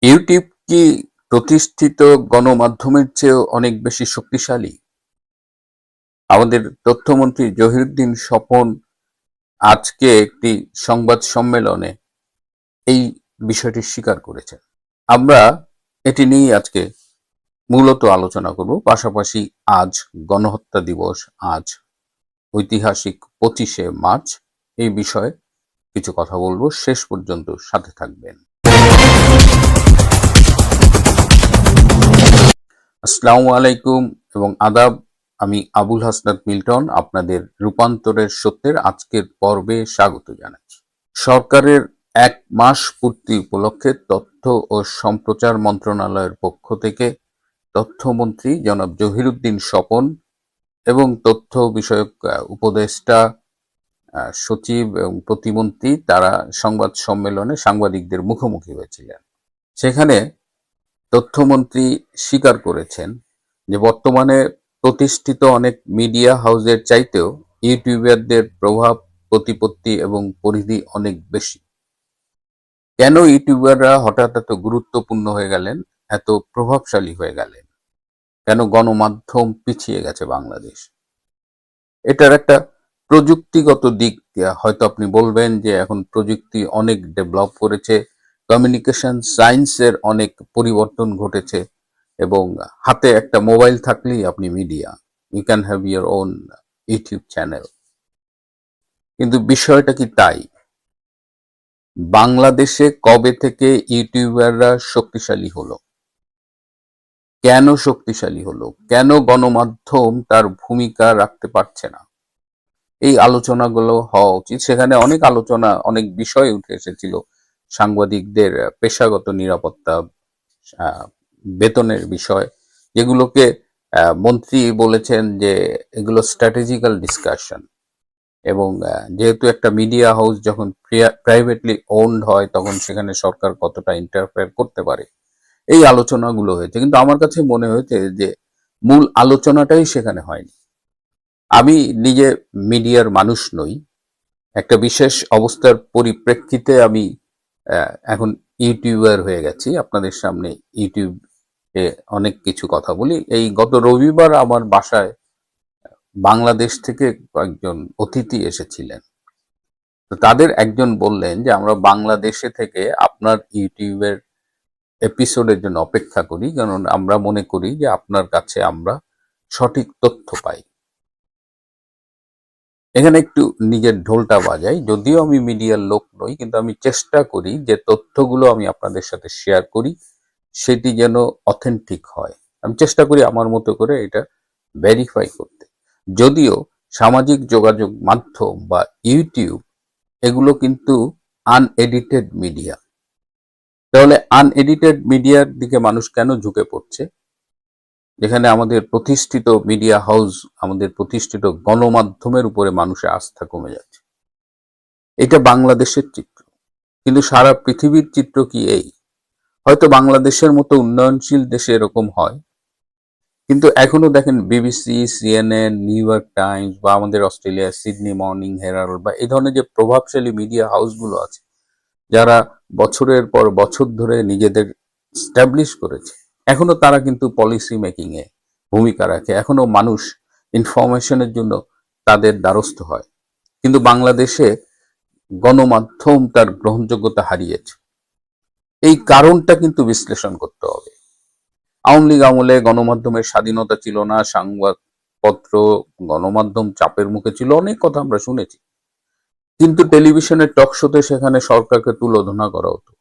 YouTube কি প্রতিষ্ঠিত গণমাধ্যমের চেয়েও অনেক বেশি শক্তিশালী? আমাদের তথ্যমন্ত্রী জহিরুদ্দিন স্বপন আজকে একটি সংবাদ সম্মেলনে এই বিষয়টি স্বীকার করেছেন। আমরা এটি নিয়েই আজকে মূলত আলোচনা করব। পাশাপাশি আজ গণহত্যা দিবস, আজ ঐতিহাসিক 25শে মার্চ, এই বিষয়ে কিছু কথা বলবো। শেষ পর্যন্ত সাথে থাকবেন। আসসালামু আলাইকুম এবং আদাব। আমি আবুল হাসনাত মিল্টন আপনাদের রূপান্তরের সত্যের আজকের পর্বে স্বাগত জানাচ্ছি। সরকারের 1 মাস পূর্তি উপলক্ষে তথ্য ও সম্প্রচার মন্ত্রণালয়ের পক্ষ থেকে তথ্যমন্ত্রী জনাব জহিরুদ্দিন স্বপন এবং তথ্য বিষয়ক উপদেষ্টা, সচিব এবং প্রতিমন্ত্রী তারা সংবাদ সম্মেলনে সাংবাদিকদের মুখোমুখি হয়েছিলেন। সেখানে তথ্যমন্ত্রী স্বীকার করেছেন যে বর্তমানে প্রতিষ্ঠিত অনেক মিডিয়া হাউসের চাইতেও ইউটিউবারদের প্রভাব, প্রতিপত্তি এবং পরিধি অনেক বেশি। কেন ইউটিউবাররা হঠাৎ এত গুরুত্বপূর্ণ হয়ে গেলেন, এত প্রভাবশালী হয়ে গেলেন? কেন গণমাধ্যম পিছিয়ে গেছে বাংলাদেশ? এটার একটা প্রযুক্তিগত দিক হয়তো আপনি বলবেন যে এখন প্রযুক্তি অনেক ডেভেলপ করেছে, কমিউনিকেশন সায়েন্সের অনেক পরিবর্তন ঘটেছে এবং হাতে একটা মোবাইল থাকলেই আপনি media, you can have your own YouTube channel. কিন্তু বিষয়টা কি তাই? বাংলাদেশে কবে থেকে ইউটিউবাররা শক্তিশালী হলো? কেন শক্তিশালী হলো? কেন গণমাধ্যম তার ভূমিকা রাখতে পারছে না? এই আলোচনাগুলো হওয়া উচিত। সেখানে অনেক আলোচনা, অনেক বিষয় উঠে এসেছিল। সাংবাদিকদের পেশাগত নিরাপত্তা, বেতনের বিষয়, যেগুলোকে মন্ত্রী বলেছেন যে এগুলো স্ট্র্যাটেজিক্যাল ডিসকাশন। এবং যেহেতু একটা মিডিয়া হাউস যখন প্রাইভেটলি ওনড হয় তখন সেখানে সরকার কতটা ইন্টারফেয়ার করতে পারে, এই আলোচনাগুলো হয়েছে। কিন্তু আমার কাছে মনে হয়েছে যে মূল আলোচনাটাই সেখানে হয়নি। আমি নিজে মিডিয়ার মানুষ নই। একটা বিশেষ অবস্থার পরিপ্রেক্ষিতে আমি এখন ইউটিউবার হয়ে গেছি। আপনাদের সামনে ইউটিউবে অনেক কিছু কথা বলি। এই গত রবিবার আমার বাসায় বাংলাদেশ থেকে কয়েকজন অতিথি এসেছিলেন। তো তাদের একজন বললেন যে আমরা বাংলাদেশে থেকে আপনার ইউটিউবের এপিসোডের জন্য অপেক্ষা করি, কারণ আমরা মনে করি যে আপনার কাছে আমরা সঠিক তথ্য পাই। এখানে একটু নিজের ঢোলটা বাজাই। যদিও আমি মিডিয়ার লোক নই, কিন্তু আমি চেষ্টা করি যে তথ্যগুলো আমি আপনাদের সাথে শেয়ার করি সেটি যেন অথেন্টিক হয়। আমি চেষ্টা করি আমার মতো করে এটা ভেরিফাই করতে। যদিও সামাজিক যোগাযোগ মাধ্যম বা ইউটিউব এগুলো কিন্তু আনএডিটেড মিডিয়া। তাহলে আনএডিটেড মিডিয়ার দিকে মানুষ কেন ঝুঁকে পড়ছে? যেখানে আমাদের প্রতিষ্ঠিত মিডিয়া হাউস, আমাদের প্রতিষ্ঠিত গণমাধ্যমের উপরে মানুষের আস্থা কমে যাচ্ছে। এটা বাংলাদেশের চিত্র, কিন্তু সারা পৃথিবীর চিত্র কি এই? হয়তো বাংলাদেশের মতো উন্নয়নশীল দেশে এরকম হয়, কিন্তু এখনো দেখেন BBC, CNN, new York Times বা আমাদের অস্ট্রেলিয়ার সিডনি মর্নিং হেরাল্ড বা এই ধরনের যে প্রভাবশালী মিডিয়া হাউসগুলো আছে, যারা বছরের পর বছর ধরে নিজেদের স্টাবলিশ করেছে, এখনো তারা কিন্তু পলিসি মেকিং এ ভূমিকা রাখে। এখনো মানুষ ইনফরমেশনের জন্য তাদের দ্বারস্থ হয়। কিন্তু বাংলাদেশে গণমাধ্যম তার গ্রহণযোগ্যতা হারিয়েছে। এই কারণটা কিন্তু বিশ্লেষণ করতে হবে। আওয়ামী লীগ আমলে গণমাধ্যমের স্বাধীনতা ছিল না, সংবাদপত্র, গণমাধ্যম চাপের মুখে ছিল, অনেক কথা আমরা শুনেছি। কিন্তু টেলিভিশনের টক শোতে সেখানে সরকারকে তুলোধনা করা হতো।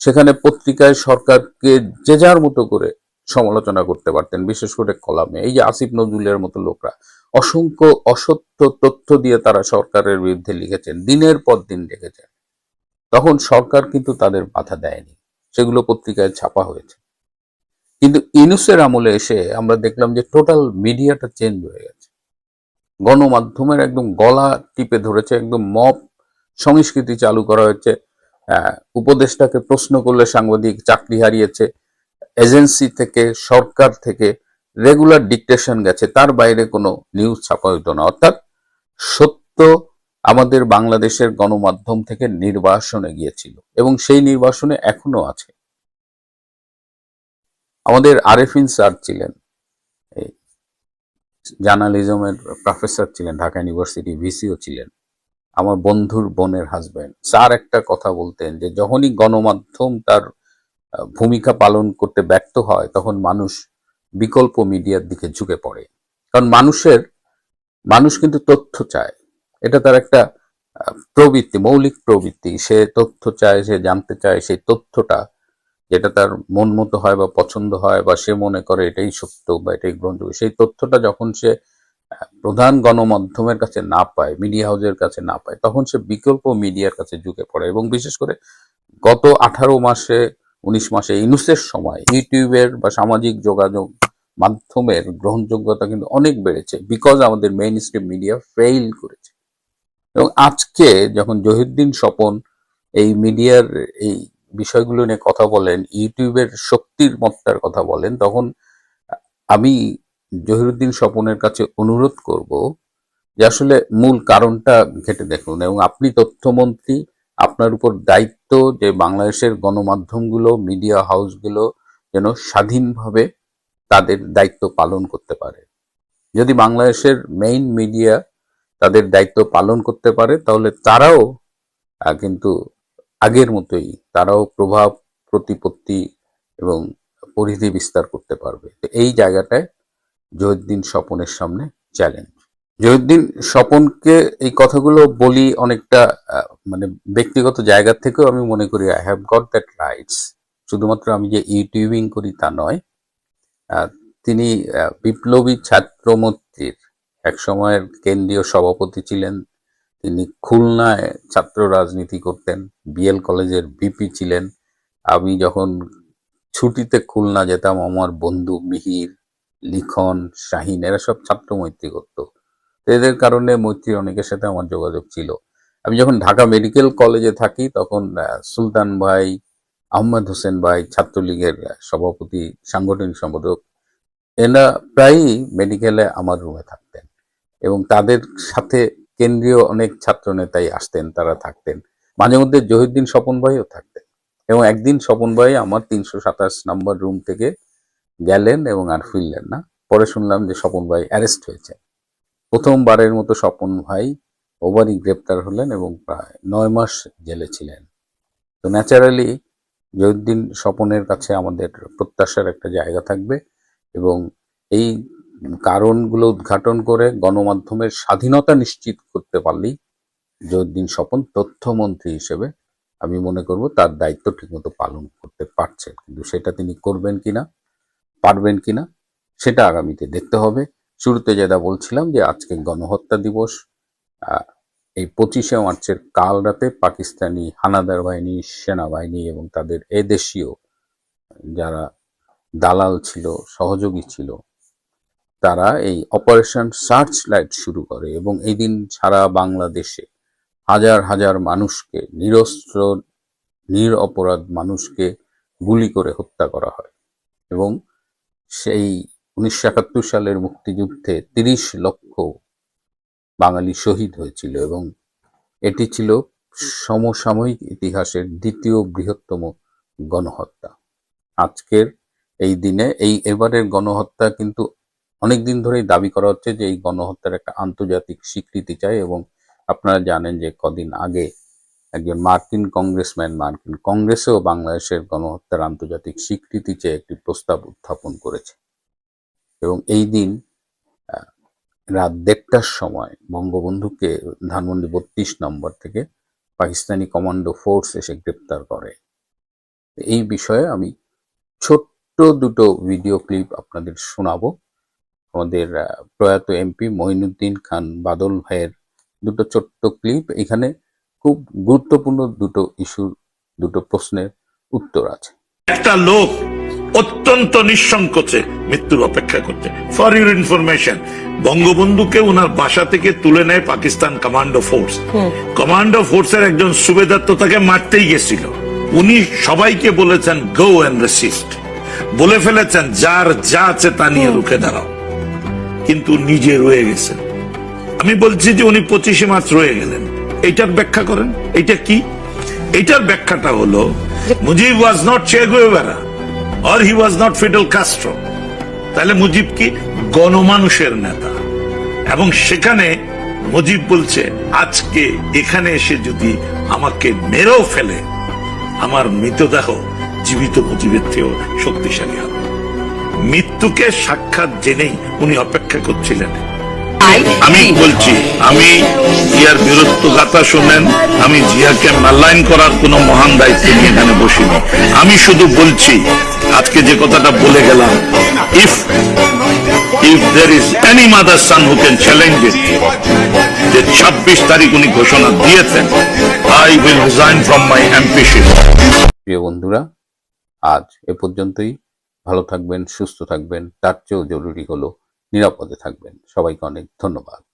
সেখানে পত্রিকায় সরকারকে যে যার মতো করে সমালোচনা করতে পারতেন, বিশেষ করে কলামে। এই যে আসিফ নজরুলের মতো লোকরা অসংখ্য অসত্য তথ্য দিয়ে তারা সরকারের বিরুদ্ধে লিখেছেন, দিনের পর দিন লিখেছেন। তখন সরকার কিন্তু তাদের বাধা দেয়নি, সেগুলো পত্রিকায় ছাপা হয়েছে। কিন্তু ইউনূসের আমলে এসে আমরা দেখলাম যে টোটাল মিডিয়াটা চেঞ্জ হয়ে গেছে। গণমাধ্যমের একদম গলা টিপে ধরেছে, একদম মব সংস্কৃতি চালু করা হয়েছে। উপদেষ্টাকে প্রশ্ন করলে সাংবাদিক চাকরি হারিয়েছে। এজেন্সি থেকে, সরকার থেকে রেগুলার ডিকটেশন গেছে, তার বাইরে কোনো নিউজ ছাপা হইতো না। অর্থাৎ সত্য আমাদের বাংলাদেশের গণমাধ্যম থেকে নির্বাসনে গিয়েছিল এবং সেই নির্বাসনে এখনো আছে। আমাদের আরেফিন স্যার ছিলেন, এই জার্নালিজমের প্রফেসর ছিলেন, ঢাকা ইউনিভার্সিটি ভিসিও ছিলেন, আমার বন্ধুর বোনের হাজবেন্ড। স্যার একটা কথা বলতেন যে যখনই গণমাধ্যম তার ভূমিকা পালন করতে ব্যর্থ হয় তখন মানুষ বিকল্প মিডিয়ার দিকে ঝুঁকে পড়ে। কারণ মানুষ কিন্তু তথ্য চায়, এটা তার একটা প্রবৃত্তি, মৌলিক প্রবৃত্তি। সে তথ্য চায়, সে জানতে চায় সেই তথ্যটা যেটা তার মন মতো হয় বা পছন্দ হয় বা সে মনে করে এটাই সত্য বা এটাই গ্রহণযোগ্য, সেই তথ্যটা যখন সে প্রধান গণমাধ্যমের কাছে না পায়, মিডিয়া হাউসের কাছে না পায়, তখন সে বিকল্প মিডিয়ার কাছে ঝুঁকে পড়ে। এবং বিশেষ করে গত 18 মাসে 19 মাসে ইউনূসের সময় ইউটিউবের বা সামাজিক যোগাযোগ মাধ্যমের গ্রহণযোগ্যতা কিন্তু অনেক বেড়েছে, বিকজ আমাদের মেইন স্ট্রিম মিডিয়া ফেইল করেছে। এবং আজকে যখন জহিরুদ্দিন স্বপন এই মিডিয়ার এই বিষয়গুলো নিয়ে কথা বলেন, ইউটিউবের শক্তির মত্তার কথা বলেন, তখন আমি জহিরুদ্দিন স্বপনের কাছে অনুরোধ করব যে আসলে মূল কারণটা ঘেঁটে দেখুন। এবং আপনি তথ্যমন্ত্রী, আপনার উপর দায়িত্ব যে বাংলাদেশের গণমাধ্যমগুলো, মিডিয়া হাউসগুলো যেন স্বাধীনভাবে তাদের দায়িত্ব পালন করতে পারে। যদি বাংলাদেশের মেইন মিডিয়া তাদের দায়িত্ব পালন করতে পারে তাহলে তারাও কিন্তু আগের মতোই তারাও প্রভাব, প্রতিপত্তি এবং পরিধি বিস্তার করতে পারবে। তো এই জায়গাটায় জহিরুদ্দিন স্বপনের সামনে চ্যালেঞ্জ। জহিরুদ্দিন স্বপনকে এই কথাগুলো বলি অনেকটা মানে ব্যক্তিগত জায়গা থেকেও আমি মনে করি I have got that rights. শুধুমাত্র আমি যে ইউটিউবিং করি তা নয়। তিনি বিপ্লবী ছাত্র মৈত্রীর এক সময়ের কেন্দ্রীয় সভাপতি ছিলেন। তিনি খুলনায় ছাত্র রাজনীতি করতেন, বিএল কলেজের ভিপি ছিলেন। আমি যখন ছুটিতে খুলনা যেতাম, আমার বন্ধু মিহির, লিখন, শাহিন এরা সব ছাত্র মৈত্রী করতো। এদের কারণে মৈত্রীর অনেকের সাথে আমার যোগাযোগ ছিল। আমি যখন ঢাকা মেডিকেল কলেজে থাকি তখন সুলতান ভাই, আহমেদ হোসেন ভাই, ছাত্রলীগের সভাপতি, সাংগঠনিক সম্পাদক, এরা প্রায়ই মেডিকেলে আমার রুমে থাকতেন এবং তাদের সাথে কেন্দ্রীয় অনেক ছাত্র নেতাই আসতেন, তারা থাকতেন। মাঝে মধ্যে জহিরুদ্দিন স্বপন ভাইও থাকতেন। এবং একদিন স্বপন ভাই আমার 327 নম্বর রুম থেকে গেলেন এবং আর ফিরলেন না। পরে শুনলাম যে স্বপন ভাই অ্যারেস্ট হয়েছে। প্রথমবারের মতো স্বপন ভাই ওভারই গ্রেপ্তার হলেন এবং প্রায় 9 মাস জেলে ছিলেন। তো ন্যাচারালি জহিরুদ্দিন স্বপনের কাছে আমাদের প্রত্যাশার একটা জায়গা থাকবে এবং এই কারণগুলো উদ্ঘাটন করে গণমাধ্যমের স্বাধীনতা নিশ্চিত করতে পারলেই জহিরুদ্দিন স্বপন তথ্যমন্ত্রী হিসেবে আমি মনে করব তার দায়িত্ব ঠিকমতো পালন করতে পারছেন। কিন্তু সেটা তিনি করবেন কিনা, পারবেন কিনা, সেটা আগামীতে দেখতে হবে। শুরুতে যেটা বলছিলাম যে আজকে গণহত্যা দিবস, এই 25শে মার্চের কাল রাতে পাকিস্তানি হানাদার বাহিনী, সেনাবাহিনী এবং তাদের এদেশীয় যারা দালাল ছিল, সহযোগী ছিল, তারা এই অপারেশন সার্চ লাইট শুরু করে এবং এই দিন সারা বাংলাদেশে হাজার হাজার মানুষকে, নিরস্ত্র নিরপরাধ মানুষকে গুলি করে হত্যা করা হয়। এবং সেই 1971 সালের মুক্তিযুদ্ধে 30 লক্ষ বাঙালি শহীদ হয়েছিল এবং এটি ছিল সমসাময়িক ইতিহাসের দ্বিতীয় বৃহত্তম গণহত্যা। আজকের এই দিনে এবারের গণহত্যা কিন্তু অনেকদিন ধরেই দাবি করা হচ্ছে যে এই গণহত্যার একটা আন্তর্জাতিক স্বীকৃতি চাই। এবং আপনারা জানেন যে কদিন আগে একজন মার্কিন কংগ্রেসম্যান মার্কিন কংগ্রেসেও বাংলাদেশের গণহত্যার আন্তর্জাতিক স্বীকৃতি চেয়ে একটি প্রস্তাব উত্থাপন করেছে। এবং এই দিন রাত 1:30টার সময় বঙ্গবন্ধুকে ধানমন্ডি 32 নম্বর থেকে পাকিস্তানি কমান্ডো ফোর্স এসে গ্রেপ্তার করে। এই বিষয়ে আমি ছোট্ট দুটো ভিডিও ক্লিপ আপনাদের শোনাবো। আমাদের প্রয়াত এমপি মঈনুদ্দিন খান বাদল ভাইয়ের দুটো ছোট্ট ক্লিপ। এখানে খুব গুরুত্বপূর্ণ দুটো ইস্যুর, দুটো প্রশ্নের উত্তর আছে। একটা লোক অত্যন্ত নিঃসংকোচে মৃত্যুর অপেক্ষা করছে। ফর ইউর ইনফরমেশন, বঙ্গবন্ধুকে ওনার বাসা থেকে তুলে নেয় পাকিস্তান কমান্ডো ফোর্স। কমান্ডো ফোর্সের একজন সুবেদার তো তাকে মারতেই গেছিল। উনি সবাইকে বলেছেন গো এন্ড রেসিস্ট, বলে ফেলেছেন যার যা আছে তা নিয়ে রুখে দাঁড়াও, কিন্তু নিজে রয়ে গেছেন। আমি বলছি যে উনি 25শে মার্চ রয়ে গেলেন, এইটার ব্যাখ্যা করেন। এইটা কি? এইটার ব্যাখ্যাটা হলো মুজিব ওয়াজ নট চে Guevara, or he was not Fidel Castro, তাহলে মুজিব কি গণমানুষের নেতা। এবং সেখানে মুজিব বলছে আজকে এখানে এসে যদি আমাকে মেরেও ফেলে, আমার মৃতদেহ জীবিত মুজিবের চেয়েও শক্তিশালী হবে। মৃত্যুকে সাক্ষাৎ জেনেই উনি অপেক্ষা করছিলেন। আমি বলছি, আমি জিয়ার বীরত্বগাথা শুনেন, আমি জিয়াকে মূল্যায়ন করার কোন মহান দায়িত্ব নিয়ে এখানে বসিনি। আমি শুধু বলছি আজকে যে কথাটা বলে গেলাম, if there is any mother son who can challenge it, যে 26 তারিখ উনি ঘোষণা দিয়েছেন, I will resign from my MP-ship। প্রিয় বন্ধুরা, আজ এ পর্যন্তই। ভালো থাকবেন, সুস্থ থাকবেন, তার চেয়েও জরুরি হলো নিরাপদে থাকবেন। সবাইকে অনেক ধন্যবাদ।